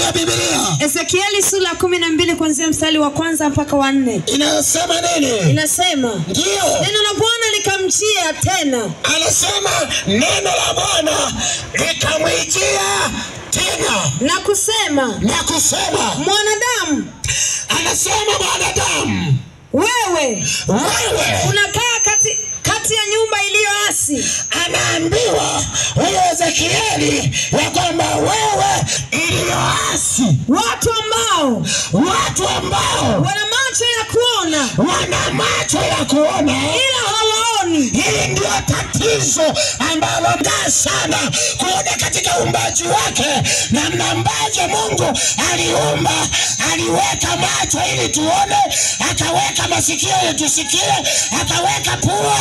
ya Biblia. Ezekieli sura 12 kuanzia mstari wa 1 mpaka wa 4. Inasema nini? Inasema, ndio, neno la Bwana likamjia tena. Anasema neno la Bwana likamjia tena Na kusema, mwanadamu. Anasema mwanadamu, wewe unakaa kati ya nyumba iliyoasi. Anaambiwa huyo Ezekieli ya kwamba wewe iliyoasi, watu ambao wana macho ya kuona, ila hawaoni. Hili ndio tatizo ambalo mbaya sana kuona katika uumbaji wake, namna ambavyo Mungu aliumba. Aliweka macho ili tuone, akaweka masikio ili tusikie, akaweka pua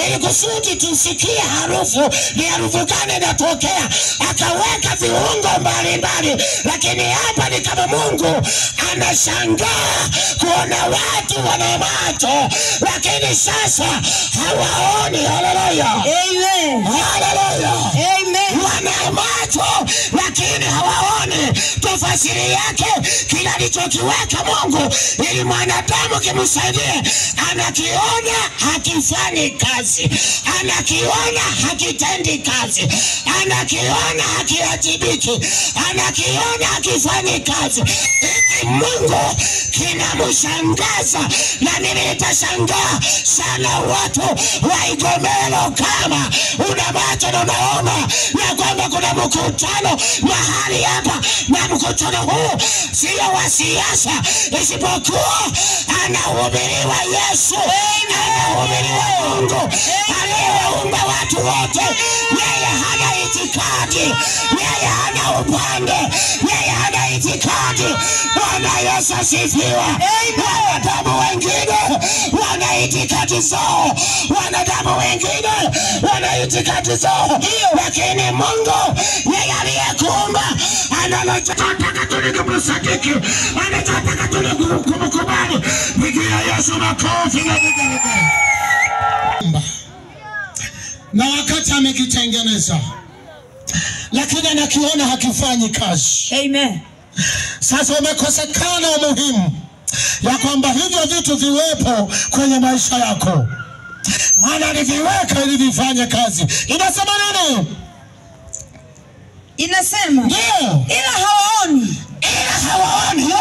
ili kusudi tusikie harufu, ni harufu gani inatokea, akaweka viungo mbalimbali. Lakini hapa ni kama Mungu anashangaa kuona watu wana macho, lakini sasa hawaoni. Haleluya, amen, haleluya, amen. Wana macho lakini hawaoni. Tafsiri yake kila alichokiweka Mungu ili mwanadamu kimsaidie, anakiona hakifanyi kazi, anakiona hakitendi kazi, anakiona hakiajibiki, anakiona hakifanyi kazi. Mungu kinamshangaza, na mimi nitashangaa sana watu wa Igomelo kama una macho na unaona ya kwamba kuna mkutano mahali hapa, na mkutano huu sio wa siasa, isipokuwa anahubiriwa Yesu, anahubiriwa Mungu aliyeumba watu wote. Yeye hana itikadi, yeye hana upande, yeye hana itikadi. Bwana Yesu asifiwe. Wanadamu wengine wana itikadi zao, wanadamu wengine wana itikadi zao, lakini Mungu yeye aliyekuumba anataka tulikumsadiki, anataka tulikumkubali. Pigia Yesu makofi na vigelegele. Na wakati amekitengeneza, lakini anakiona hakifanyi kazi. Amen. Sasa umekosekana umuhimu ya kwamba hivyo vitu viwepo kwenye maisha yako, maana aliviweka ili vifanye kazi. Inasema nini? Inasema, ndio, ila hawaoni. Hiyo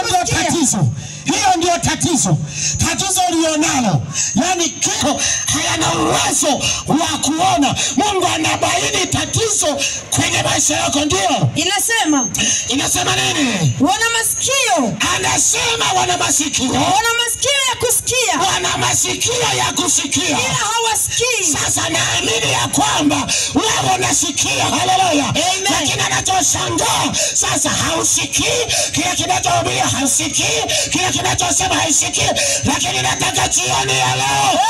ndio tatizo. Hiyo ndio tatizo. Tatizo ulionalo, yani kiko hayana uwezo wa kuona. Mungu anabaini tatizo kwenye maisha yako. Ndio inasema nini? Wana masikio. Anasema wana masikio. Wana masikio ya kusikia. Wana masikio ya kusikia, ila hawasikii. Sasa naamini ya kwamba wewe unasikia. Haleluya, lakini anachoshangaa sasa hausikii. Kile kinachohubiri hausikii, kile kinachosema hausikii. Lakini nataka jioni ya leo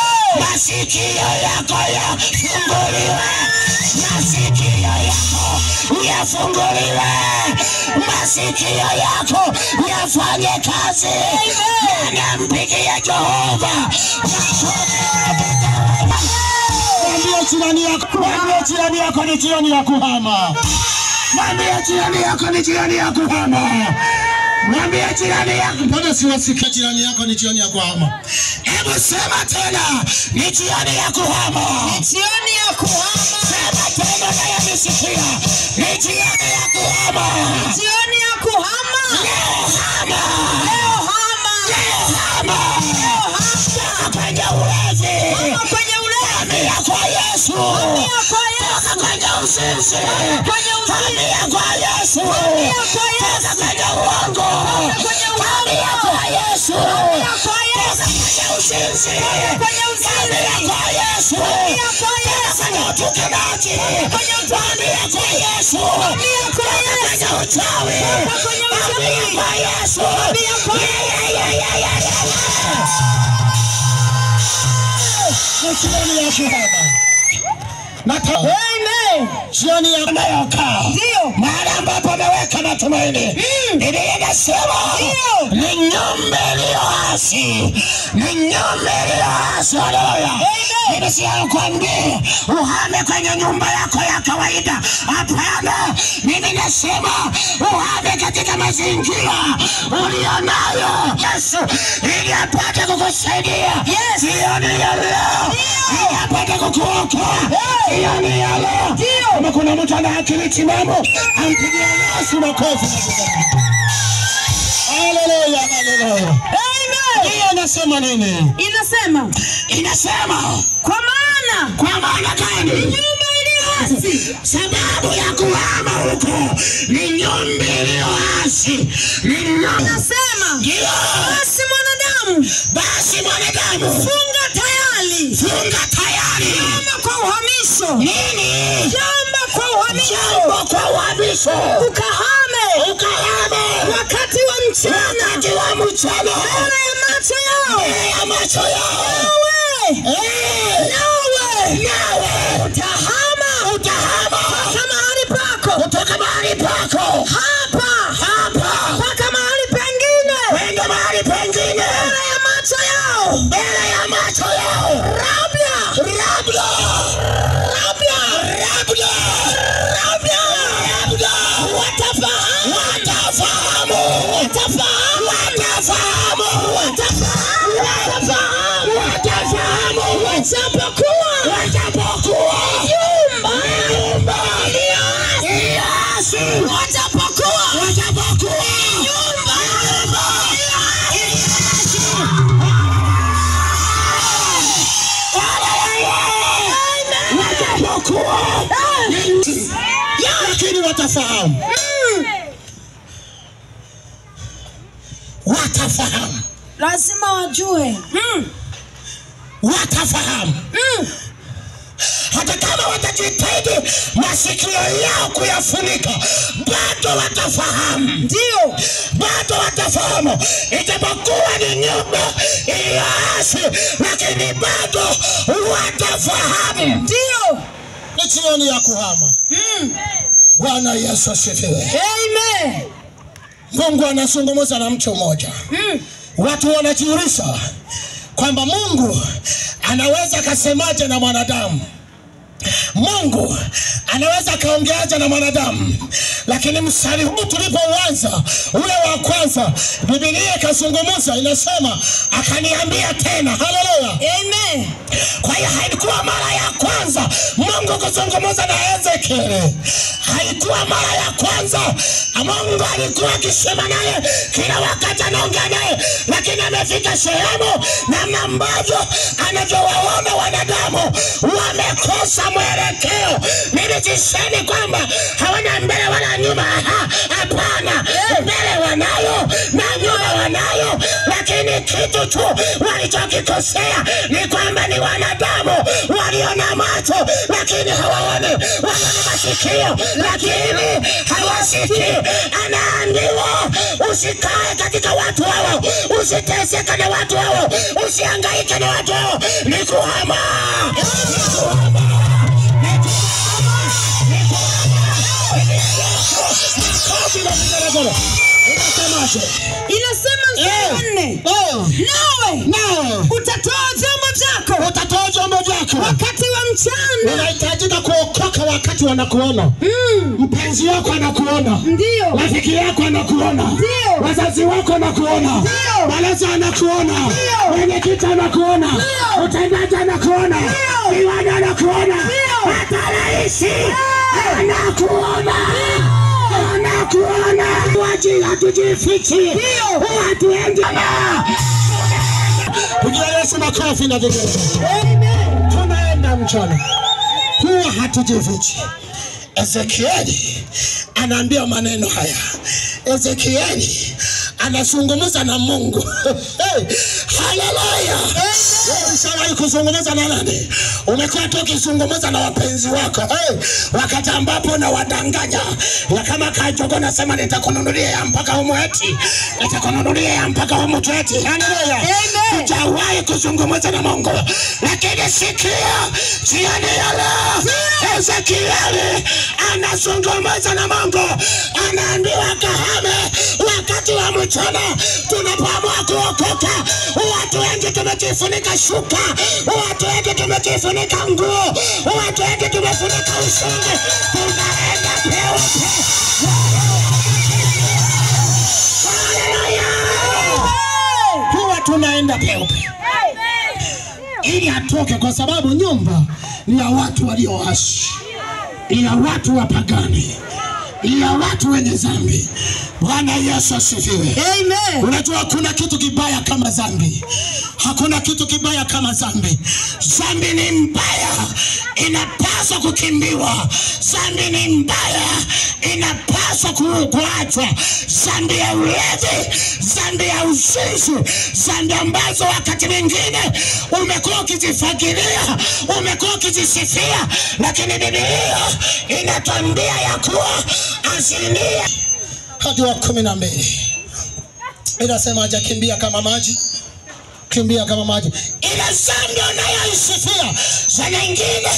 masikio yako yafunguliwe, masikio yako yafunguliwe, masikio yako yafanye kazi. Nampigia Jehova. Mwambie jirani yako ni jioni ya kuhama. Mwambie jirani yako ni jioni ya kuhama. Mwambie jirani yako, mbona siwasikia jirani yako ni jioni ya kuhama? Hebu sema tena, ni jioni ya kuhama. Ni jioni ya kuhama. Sema tena na nisikia, ni jioni ya kuhama. Ni jioni ya kuhama. Leo hama. Leo hama. Leo hama. Leo hama. Kwenye ulevi. Kwenye ulevi. Hamia kwa Yesu. Hamia kwa Yesu. Kwenye uzinzi. Kwenye uzinzi. Hamia kwa Yesu. Hamia kwa Yesu. Kwenye uongo. Kwenye uongo. Hamia kwa Yesu. Hamia kwa Yesu. Kwenye uzinzi. Kwenye uzinzi. Hamia kwa Yesu. Hamia kwa Yesu. Kwenye utukanaji. Kwenye utukanaji. Hamia kwa Yesu. Hamia kwa Yesu. Kwenye uchawi. Hamia kwa Yesu. Hamia kwa jioni ya nayokaa, ndio mahali ambapo ameweka matumaini. Biblia inasema ni nyumba iliyoasi, ni nyumba iliyoasi. Haleluya, Mimi sikwambia uhame kwenye nyumba yako ya kawaida. Hapana, mimi nasema uhame katika mazingira ulionayo Yesu, ili apate kukusaidia. Jioni ya leo ili apate kukuokoa. Jioni ya leo kama kuna mtu ana akili timamu, ampigie Yesu makofi. Haleluya, haleluya. Amen. Hiyo inasema nini? Inasema kwa maana gani? nyumba iliyoasi. Sababu ya kuhama huko ni nyumba iliyoasi. Inasema basi mwanadamu funga tayari. Jomba kwa uhamisho. Nini? Jomba kwa uhamisho. Ukahame wakati wa mchana. Mbele ya macho yao. Nawe utahama kutoka mahali pako hapa mpaka mahali pengine. Wenda mahali pengine. Mbele ya macho yao. Labda Watapokuwa nyumba iliyoasi. Watapokuwa nyumba iliyoasi. Watapokuwa lakini watafahamu. lazima wajue. Watafahamu. Hata kama watajitahidi masikio yao kuyafunika, bado watafahamu. Ndio, bado watafahamu. Ijapokuwa ni nyumba iliyoasi, lakini bado watafahamu. Ndio, ni jioni ya kuhama. Bwana Yesu asifiwe. Amen. Mungu anazungumza na mtu mmoja. Watu wanajiuliza kwamba Mungu anaweza kasemaje na mwanadamu? Mungu anaweza kaongeaje na mwanadamu? Lakini mstari huu tulipoanza ule wa kwanza, Biblia ikazungumza, inasema akaniambia tena. Haleluya. Amen. Kwa hiyo haikuwa mara ya kwanza Mungu kuzungumza na Ezekiel. Haikuwa mara ya kwanza. Mungu alikuwa akisema naye kila wakati, anaongea naye, lakini amefika sehemu namna ambavyo anavyowaona wanadamu wamekosa mwelekeo. Mimi sisemi kwamba hawana mbele wala nyuma. Hapana, mbele wanayo na nyuma wanayo, lakini kitu tu walichokikosea ni kwamba ni wanadamu waliona macho lakini hawaoni, wana masikio lakini hawasikii. Anaambiwa usikae katika watu hao, usiteseke na watu hao, usihangaike na watu hao. Ni kuhama. Inasema nne. Nawe utatoa vyombo vyako wakati wa mchana. Unahitajika kuokoka wakati wanakuona. Mpenzi wako anakuona. Ndio. Rafiki yako anakuona. Ndio. Wazazi wako anakuona. Ndio. Balozi anakuona. Ndio. Mwenyekiti anakuona. Ndio. Mtendaji anakuona. Ndio. Diwani anakuona. Ndio. Hata rais anakuona. Anakuona. Hatujifichi. Ndio. Hatuendi. Pigia Yesu makofi na vigelegele. Amen. Tunaenda mchana. Huwa hatujifichi. Ezekieli anaambia maneno haya. Ezekieli anazungumza na Mungu. Haleluya. Ushawahi kuzungumza na nani? Umekuwa tu ukizungumza na wapenzi wako wakati ambapo na wadanganya ya kama kajogo nasema nitakununulia ya mpaka humu eti, nitakununulia ya mpaka humu eti. Haleluya. Hujawahi kuzungumza na Mungu, lakini sikia jioni ya leo Ezekieli anazungumza na Mungu, anaambiwa kahame wakati wa mchana tunapoamua kuokoka. Watu wengi tumejifunika shuka, watu wengi tumejifunika nguo, watu wengi tumefunika ushungi, tunaenda peupe. Huwa tunaenda peupe ili atoke, kwa sababu nyumba ni ya watu walioasi, ni ya watu wapagani, ni ya watu wenye dhambi. Bwana Yesu asifiwe. Amen. Unajua kuna kitu kibaya kama dhambi. Hakuna kitu kibaya kama dhambi. Dhambi ni mbaya, inapaswa kukimbiwa. Dhambi ni mbaya, inapaswa kuachwa. Dhambi ya ulevi, dhambi ya uzinzi, dhambi ambazo wakati mwingine umekuwa ukizifagilia, umekuwa ukizisifia, lakini Biblia inatuambia ya kuwa asilimia hadi wa 12 inasema aje, kimbia kama maji, kimbia kama maji. Ile dhambi unayoisifia saa nyingine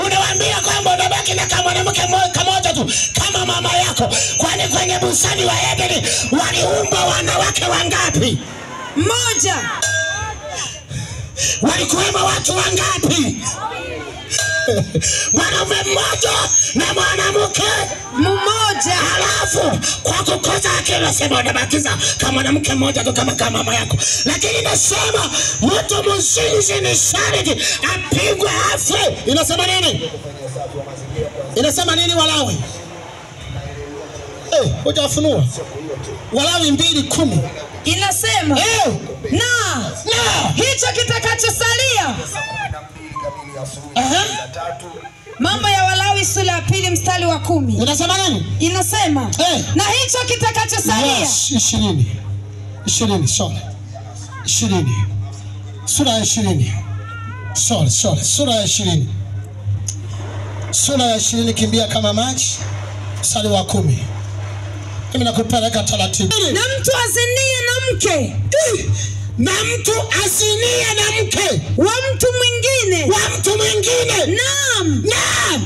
unawaambia kwamba unabaki na kama mwanamke mmoja tu kama mama yako. Kwani kwenye bustani wa Edeni waliumba wanawake wangapi? Mmoja. Walikuwemo watu wangapi? Mwanaume mmoja na mwanamke mmoja. Halafu kwa kukosa akili nasema unabakiza kama mwanamke mmoja tu kama mama yako. Lakini nasema mtu mzinzi ni sharti apigwe afe. Inasema nini? Inasema nini Walawi? Hujafunua. Walawi 2:10 inasema na hicho kitakachosalia. Mambo ya Walawi sura ya 2 mstari wa 10. Inasema nini? Inasema na hicho kitakachosalia. 20 sorry. 20. Sura ya 20. Sura ya 20. Sura ya 20 kimbia kama maji. Mstari wa 10. Mimi nakupeleka taratibu. Na mtu azinie na mke. Na mtu asinie na mke wa mtu mwingine. Naam.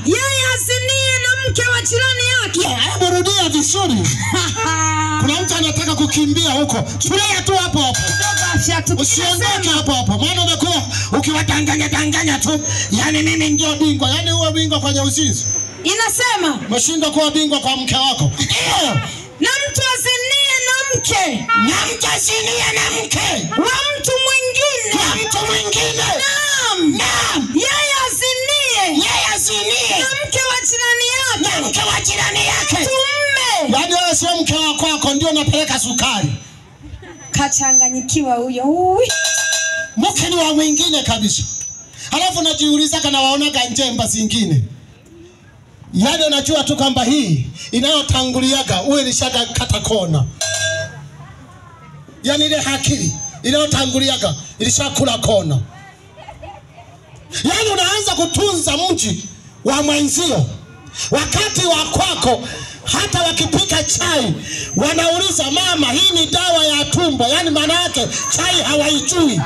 Yeye asinie na mke wa jirani yake. Hebu rudia vizuri. Kuna mtu anataka kukimbia huko. Tulia tu hapo hapo. Usiondoke hapo hapo. Maana umekuwa ukiwadanganya tu. Yaani mimi ndio bingwa. Yaani huwa bingwa kwenye uzinzi. Inasema umeshindwa kuwa bingwa kwa mke wako. Na mtu asinie na mke. Na mtu asinie na mke wa mtu mwingine. Naam. Yeye asinie na mke wa jirani yake. Tumme. Yaani wewe sio mke wako ndio unapeleka sukari. Kachanganyikiwa huyo. Mke ni wa mwingine kabisa. Halafu najiuliza kana waonaga njemba zingine. Yaani unajua tu kwamba hii inayotanguliaga uwe ilishaka kata kona. Yaani ile akili inayotanguliaga ilishakula kona. Yaani unaanza kutunza mji wa mwenzio wakati wa kwako. Hata wakipika chai wanauliza mama, hii ni dawa ya tumbo. Yaani maana yake chai hawaijui.